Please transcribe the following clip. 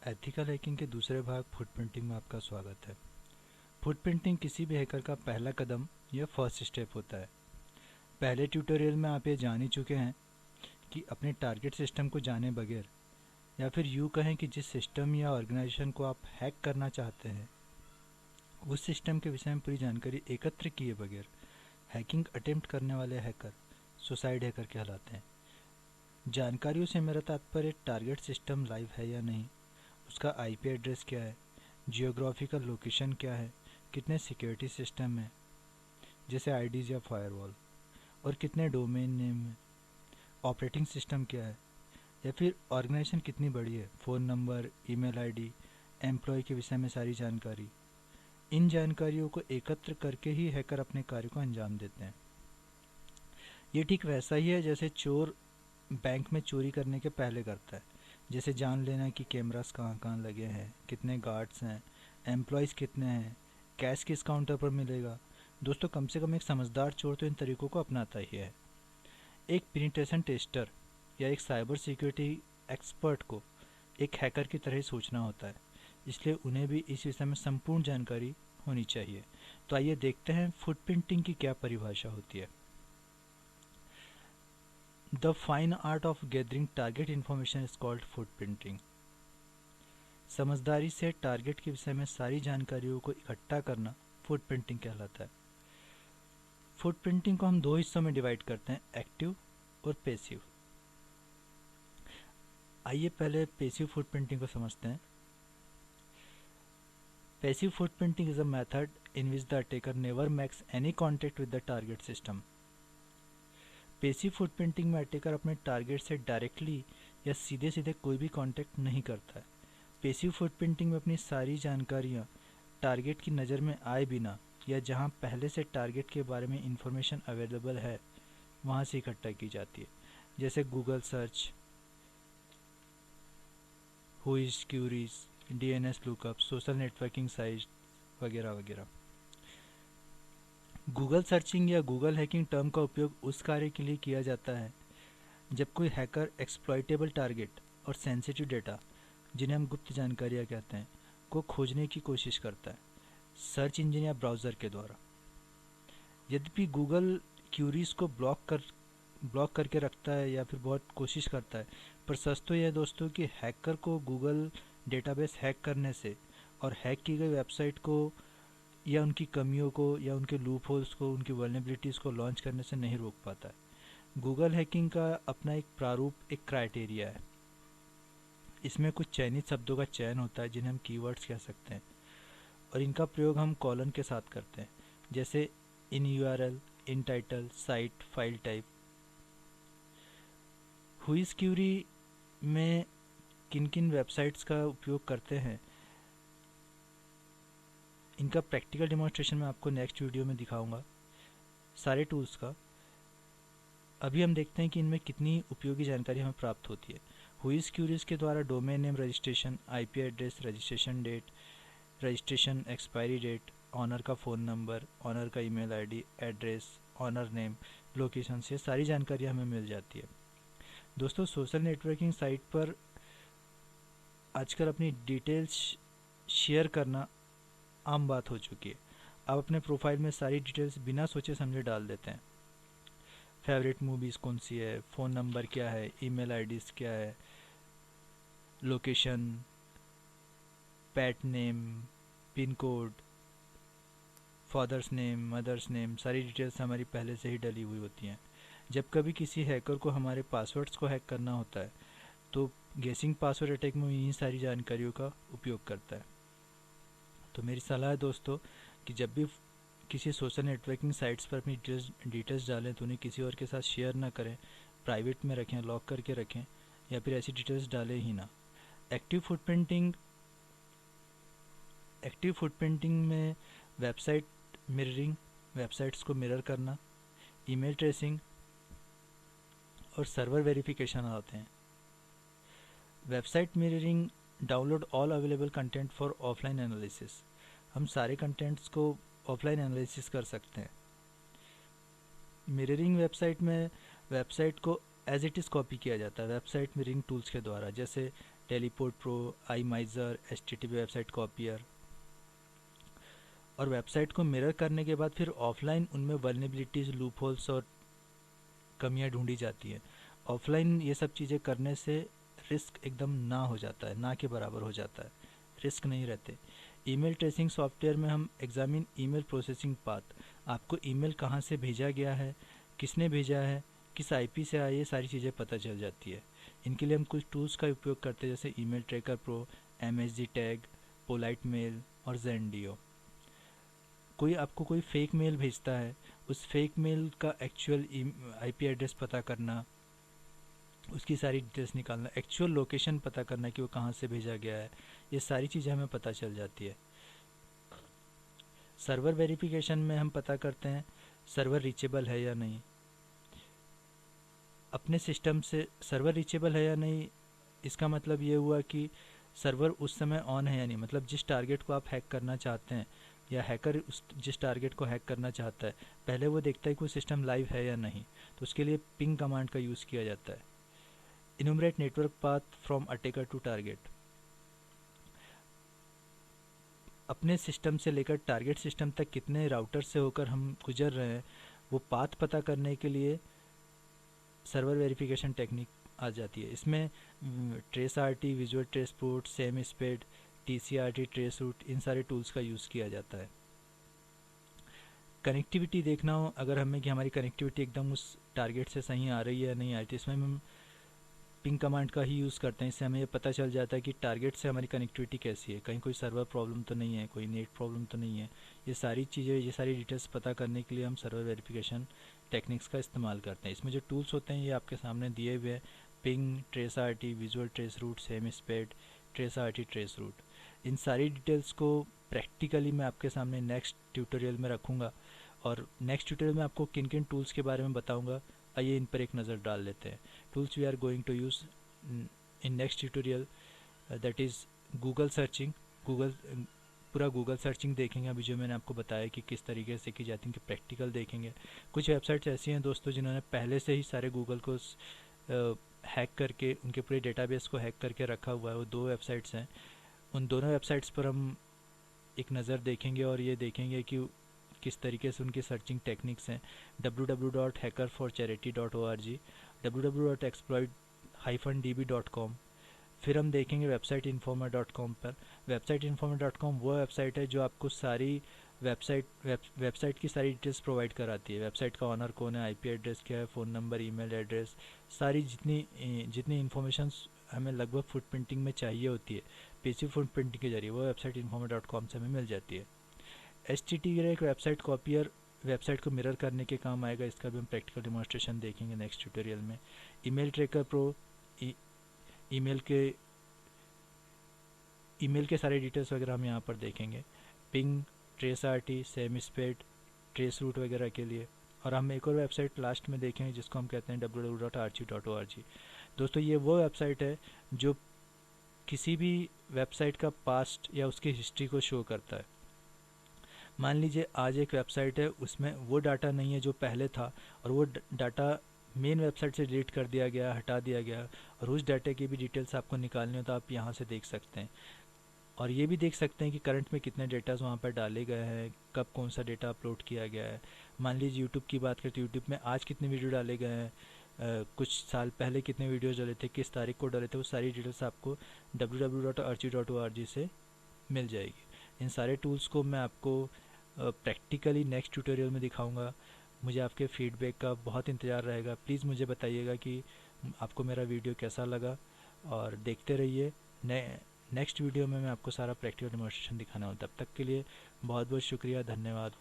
Ethical hacking के दूसरे भाग फुटप्रिंटिंग में आपका स्वागत है। फुटप्रिंटिंग किसी भी हैकर का पहला कदम या फर्स्ट स्टेप होता है। पहले ट्यूटोरियल में आप ये जान ही चुके हैं कि अपने टारगेट सिस्टम को जाने बगैर या फिर यूँ कहें कि जिस सिस्टम या ऑर्गेनाइजेशन को आप हैक करना चाहते हैं उस सिस्टम के विषय में पूरी जानकारी एकत्र किए बगैर हैकिंग अटेम्प्ट करने वाले हैकर सुसाइड हैकर कहलाते हैं। जानकारियों से मेरा तात्पर्य टारगेट सिस्टम लाइव है या नहीं, उसका आईपी एड्रेस क्या है, जियोग्राफिकल लोकेशन क्या है, कितने सिक्योरिटी सिस्टम हैं जैसे आईडीज़ या फायरवॉल, और कितने डोमेन नेम हैं, ऑपरेटिंग सिस्टम क्या है, या फिर ऑर्गेनाइजेशन कितनी बड़ी है, phone number, email ID, employee के विषय में सारी जानकारी। इन जानकारियों को एकत्र करके ही हैकर अपने कार्य को अंजाम देते हैं। ये ठीक वैसा ही है जैसे चोर बैंक में चोरी करने के पहले करता है, जैसे जान लेना कि कैमरास कहाँ कहाँ लगे हैं, कितने गार्ड्स हैं, एम्प्लॉयज़ कितने हैं, कैश किस काउंटर पर मिलेगा। दोस्तों, कम से कम एक समझदार चोर तो इन तरीकों को अपनाता ही है। एक पेनिट्रेशन टेस्टर या एक साइबर सिक्योरिटी एक्सपर्ट को एक हैकर की तरह ही सोचना होता है, इसलिए उन्हें भी इस विषय में संपूर्ण जानकारी होनी चाहिए। तो आइए देखते हैं फुटप्रिंटिंग की क्या परिभाषा होती है। The fine art of gathering target information is called footprinting. समझदारी से टारगेट के विषय में सारी जानकारियों को इकट्ठा करना फुटप्रिंटिंग कहलाता है। फुटप्रिंटिंग को हम दो हिस्सों में डिवाइड करते हैं, एक्टिव और पैसिव। आइए पहले पैसिव फुटप्रिंटिंग को समझते हैं। Passive footprinting is a method in which the attacker never makes any contact with the target system. Passive footprinting में अटैकर अपने टारगेट से डायरेक्टली या सीधे सीधे कोई भी कॉन्टैक्ट नहीं करता है। पैसिव फुटप्रिंटिंग में अपनी सारी जानकारियाँ टारगेट की नज़र में आए बिना या जहाँ पहले से टारगेट के बारे में इंफॉर्मेशन अवेलेबल है वहाँ से इकट्ठा की जाती है, जैसे Google search, whois queries, DNS lookup, social networking site वगैरह वगैरह। गूगल सर्चिंग या गूगल हैकिंग टर्म का उपयोग उस कार्य के लिए किया जाता है जब कोई हैकर एक्सप्लॉइटेबल टारगेट और सेंसिटिव डेटा, जिन्हें हम गुप्त जानकारियाँ कहते हैं, को खोजने की कोशिश करता है सर्च इंजन या ब्राउज़र के द्वारा। यद्यपि गूगल क्यूरीज को ब्लॉक करके रखता है या फिर बहुत कोशिश करता है, पर सच तो यह है दोस्तों कि हैकर को गूगल डेटाबेस हैक करने से और हैक की गई वेबसाइट को या उनकी कमियों को या उनके लूप होल्स को, उनकी वल्नरेबिलिटीज़ को लॉन्च करने से नहीं रोक पाता है। गूगल हैकिंग का अपना एक प्रारूप, एक क्राइटेरिया है। इसमें कुछ चयनित शब्दों का चयन होता है जिन्हें हम कीवर्ड्स कह सकते हैं, और इनका प्रयोग हम कॉलन के साथ करते हैं, जैसे in URL, in title, site, file type. Whois query में किन किन वेबसाइट्स का उपयोग करते हैं, इनका प्रैक्टिकल डेमोन्स्ट्रेशन मैं आपको नेक्स्ट वीडियो में दिखाऊंगा, सारे टूल्स का। अभी हम देखते हैं कि इनमें कितनी उपयोगी जानकारी हमें प्राप्त होती है। हुइज क्यूरीज के द्वारा domain name registration, IP address, registration date, registration expiry date, owner का फ़ोन नंबर, ऑनर का email ID, address, owner name, location से सारी जानकारी हमें मिल जाती है। दोस्तों, सोशल नेटवर्किंग साइट पर आजकल अपनी डिटेल्स शेयर करना आम बात हो चुकी है। आप अपने प्रोफाइल में सारी डिटेल्स बिना सोचे समझे डाल देते हैं। फेवरेट मूवीज़ कौन सी है, फ़ोन नंबर क्या है, ईमेल आईडीज़ क्या है, location, pet name, pin code, father's name, mother's name, सारी डिटेल्स हमारी पहले से ही डली हुई होती हैं। जब कभी किसी हैकर को हमारे पासवर्ड्स को हैक करना होता है तो गेसिंग पासवर्ड अटैक में इन्हीं सारी जानकारियों का उपयोग करता है। तो मेरी सलाह है दोस्तों कि जब भी किसी सोशल नेटवर्किंग साइट्स पर अपनी डिटेल्स डालें तो उन्हें किसी और के साथ शेयर ना करें, प्राइवेट में रखें, लॉक करके रखें, या फिर ऐसी डिटेल्स डालें ही ना। एक्टिव फुटप्रिंटिंग में वेबसाइट मिररिंग, वेबसाइट्स को मिरर करना, ईमेल ट्रेसिंग और सर्वर वेरिफिकेशन आते हैं। Website mirroring, download all available content for offline analysis. हम सारे कंटेंट्स को ऑफलाइन एनालिसिस कर सकते हैं। मिररिंग वेबसाइट में वेबसाइट को एज इट इज़ कॉपी किया जाता है वेबसाइट मिररिंग टूल्स के द्वारा, जैसे teleport pro, iMiser, HTTP website copier. और वेबसाइट को मिरर करने के बाद फिर ऑफलाइन उनमें वल्नरेबिलिटीज़, लूप होल्स और कमियां ढूंढी जाती हैं। ऑफलाइन ये सब चीज़ें करने से रिस्क एकदम ना हो जाता है, ना के बराबर हो जाता है, रिस्क नहीं रहते। ईमेल ट्रेसिंग सॉफ्टवेयर में हम एग्जामिन ईमेल प्रोसेसिंग पाथ, आपको ईमेल कहाँ से भेजा गया है, किसने भेजा है, किस आईपी से आया, ये सारी चीज़ें पता चल जाती है। इनके लिए हम कुछ टूल्स का उपयोग करते हैं, जैसे email tracker pro, MSG tag, polite mail और ज़ेंडियो। कोई आपको कोई फेक मेल भेजता है, उस फेक मेल का एक्चुअल आईपी एड्रेस पता करना, उसकी सारी डिटेल्स निकालना, एक्चुअल लोकेशन पता करना कि वो कहाँ से भेजा गया है, ये सारी चीज़ें हमें पता चल जाती है। सर्वर वेरिफिकेशन में हम पता करते हैं सर्वर रीचेबल है या नहीं। अपने सिस्टम से सर्वर रीचेबल है या नहीं, इसका मतलब ये हुआ कि सर्वर उस समय ऑन है या नहीं, मतलब जिस टारगेट को आप हैक करना चाहते हैं या हैकर उस जिस टारगेट को हैक करना चाहता है, पहले वो देखता है कि वो सिस्टम लाइव है या नहीं, तो उसके लिए पिंग कमांड का यूज़ किया जाता है। Enumerate network path from attacker to target, अपने सिस्टम से लेकर टारगेट सिस्टम तक कितने राउटर से होकर हम गुजर रहे हैं, वो पाथ पता करने के लिए सर्वर वेरिफिकेशन टेक्निक आ जाती है। इसमें tracert, visual trace port, Sam Spade, TCRT, traceroute, इन सारे टूल्स का यूज़ किया जाता है। कनेक्टिविटी देखना हो अगर हमें कि हमारी कनेक्टिविटी एकदम उस टारगेट से सही आ रही है या नहीं आ रही, तो इसमें हम पिंग कमांड का ही यूज़ करते हैं। इससे हमें ये पता चल जाता है कि टारगेट से हमारी कनेक्टिविटी कैसी है, कहीं कोई सर्वर प्रॉब्लम तो नहीं है, कोई नेट प्रॉब्लम तो नहीं है। ये सारी चीज़ें, ये सारी डिटेल्स पता करने के लिए हम सर्वर वेरिफिकेशन टेक्निक्स का इस्तेमाल करते हैं। इसमें जो टूल्स होते हैं ये आपके सामने दिए हुए हैं, ping, trace RT, visual traceroute, Sam Spade, tracert, traceroute. इन सारी डिटेल्स को प्रैक्टिकली मैं आपके सामने नेक्स्ट ट्यूटोरियल में रखूँगा, और नेक्स्ट ट्यूटोरियल में आपको किन किन टूल्स के बारे में बताऊँगा। आइए इन पर एक नज़र डाल लेते हैं। Tools we are going to use in next tutorial, that is Google searching. Google पूरा गूगल सर्चिंग देखेंगे अभी, जो मैंने आपको बताया कि किस तरीके से की जाती है, कि प्रैक्टिकल देखेंगे। कुछ वेबसाइट्स ऐसी हैं दोस्तों जिन्होंने पहले से ही सारे गूगल को हैक करके, उनके पूरे डेटाबेस को हैक करके रखा हुआ है। वो 2 वेबसाइट्स हैं, उन दोनों वेबसाइट्स पर हम एक नज़र देखेंगे और ये देखेंगे कि किस तरीके से उनकी सर्चिंग टेक्निक्स हैं। www.hackerforcharity.org, www.exploit-db.com। फिर हम देखेंगे वेबसाइट इन्फॉर्मर.com पर। वेबसाइट इन्फॉर्मर.com वो वेबसाइट है जो आपको सारी वेबसाइट की सारी डिटेल्स प्रोवाइड कराती है। वेबसाइट का ऑनर कौन है, आईपी एड्रेस क्या है, फ़ोन नंबर, ईमेल एड्रेस, सारी जितनी इन्फॉर्मेशन हमें लगभग फुटप्रिंटिंग में चाहिए होती है, पैसिव फुटप्रिंटिंग के जरिए, वो वेबसाइट इन्फॉर्मर.com से हमें मिल जाती है। HTTP एक वेबसाइट कॉपियर वेबसाइट को मिरर करने के काम आएगा, इसका भी हम प्रैक्टिकल डेमोन्स्ट्रेशन देखेंगे नेक्स्ट ट्यूटोरियल में। ईमेल ट्रैकर प्रो, ईमेल के सारे डिटेल्स वगैरह हम यहाँ पर देखेंगे। Ping, trace RT, Sam Spade, trace route वगैरह के लिए। और हम एक और वेबसाइट लास्ट में देखेंगे जिसको हम कहते हैं www.archive.org। दोस्तों ये वो वेबसाइट है जो किसी भी वेबसाइट का पास्ट या उसकी हिस्ट्री को शो करता है। मान लीजिए आज एक वेबसाइट है, उसमें वो डाटा नहीं है जो पहले था, और वो डाटा मेन वेबसाइट से डिलीट कर दिया गया, हटा दिया गया, और उस डाटा की भी डिटेल्स आपको निकालनी हो तो आप यहाँ से देख सकते हैं। और ये भी देख सकते हैं कि करंट में कितने डेटाज वहाँ पर डाले गए हैं, कब कौन सा डेटा अपलोड किया गया है। मान लीजिए यूट्यूब की बात करें तो यूट्यूब में आज कितने वीडियो डाले गए हैं, कुछ साल पहले कितने वीडियोज़ डाले थे, किस तारीख को डाले थे, वो सारी डिटेल्स आपको www.archive.org से मिल जाएगी। इन सारे टूल्स को मैं आपको प्रैक्टिकली नेक्स्ट ट्यूटोरियल में दिखाऊंगा। मुझे आपके फीडबैक का बहुत इंतज़ार रहेगा। प्लीज़ मुझे बताइएगा कि आपको मेरा वीडियो कैसा लगा, और देखते रहिए। नेक्स्ट वीडियो में मैं आपको सारा प्रैक्टिकल डेमोन्स्ट्रेशन दिखाना हूँ। तब तक के लिए बहुत बहुत शुक्रिया, धन्यवाद।